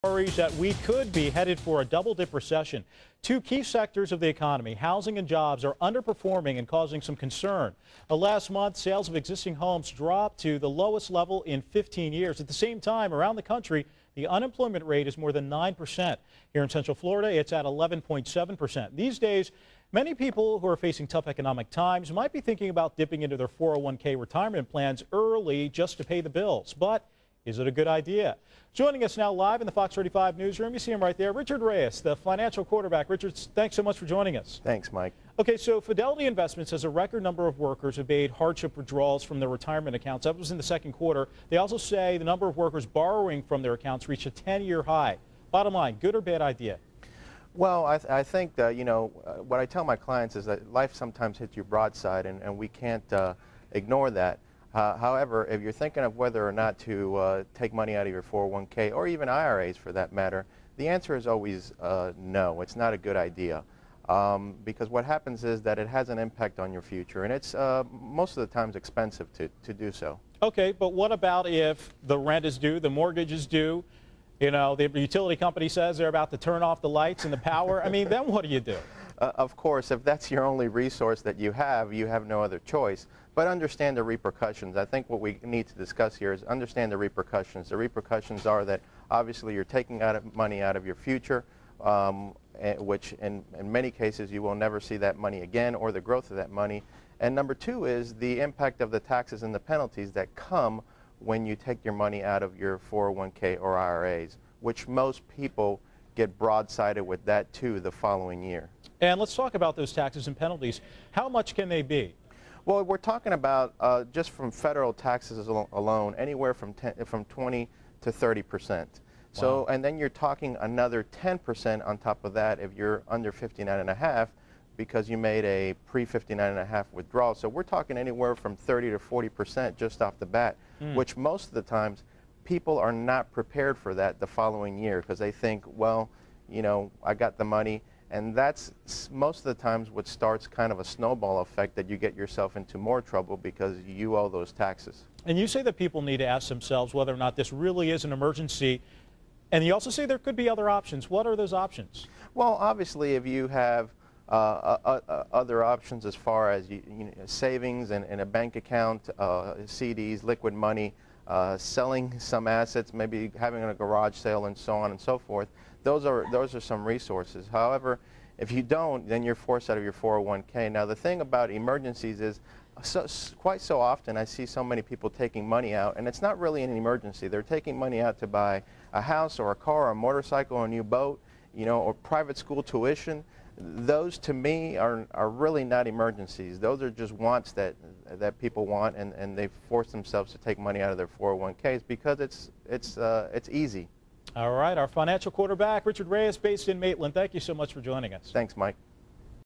Worries that we could be headed for a double-dip recession. Two key sectors of the economy, housing and jobs, are underperforming and causing some concern. Last month, sales of existing homes dropped to the lowest level in 15 years. At the same time, around the country, the unemployment rate is more than 9%. Here in Central Florida, it's at 11.7%. These days, many people who are facing tough economic times might be thinking about dipping into their 401k retirement plans early just to pay the bills. But is it a good idea? Joining us now live in the Fox 35 newsroom, you see him right there, Richard Reyes, the financial quarterback. Richard, thanks so much for joining us. Thanks, Mike. Okay, so Fidelity Investments has a record number of workers who made hardship withdrawals from their retirement accounts. That was in the second quarter. They also say the number of workers borrowing from their accounts reached a 10-year high. Bottom line, good or bad idea? Well, I think that, what I tell my clients is that life sometimes hits you broadside, and we can't ignore that. However, if you're thinking of whether or not to take money out of your 401k or even IRAs for that matter, the answer is always no. It's not a good idea because what happens is that it has an impact on your future, and it's most of the times expensive to do so. Okay, but what about if the rent is due, the mortgage is due, the utility company says they're about to turn off the lights and the power? I mean, then what do you do? Of course, if that's your only resource that you have no other choice. But understand the repercussions. I think what we need to discuss here is understand the repercussions. The repercussions are that obviously you're taking money out of your future, which in many cases you will never see that money again or the growth of that money. And number two is the impact of the taxes and the penalties that come when you take your money out of your 401k or IRAs, which most people get broadsided with that too the following year. And let's talk about those taxes and penalties. How much can they be? Well, we're talking about just from federal taxes alone, anywhere from 20 to 30%. So, and then you're talking another 10% on top of that if you're under 59.5 because you made a pre-59.5 withdrawal. So we're talking anywhere from 30 to 40% just off the bat, which most of the times people are not prepared for that the following year because they think, well, I got the money. And that's most of the times what starts kind of a snowball effect that you get yourself into more trouble because you owe those taxes. And you say that people need to ask themselves whether or not this really is an emergency. And you also say there could be other options. What are those options? Well, obviously, if you have other options as far as savings and a bank account, CDs, liquid money, selling some assets, maybe having a garage sale and so on and so forth, those are some resources. However, if you don't, then you're forced out of your 401k. Now, the thing about emergencies is quite so often I see so many people taking money out, and it's not really an emergency. They're taking money out to buy a house or a car or a motorcycle or a new boat, or private school tuition. Those, to me, are really not emergencies. Those are just wants that people want, and they force themselves to take money out of their 401ks because it's easy. All right, our financial quarterback, Richard Reyes, based in Maitland. Thank you so much for joining us. Thanks, Mike.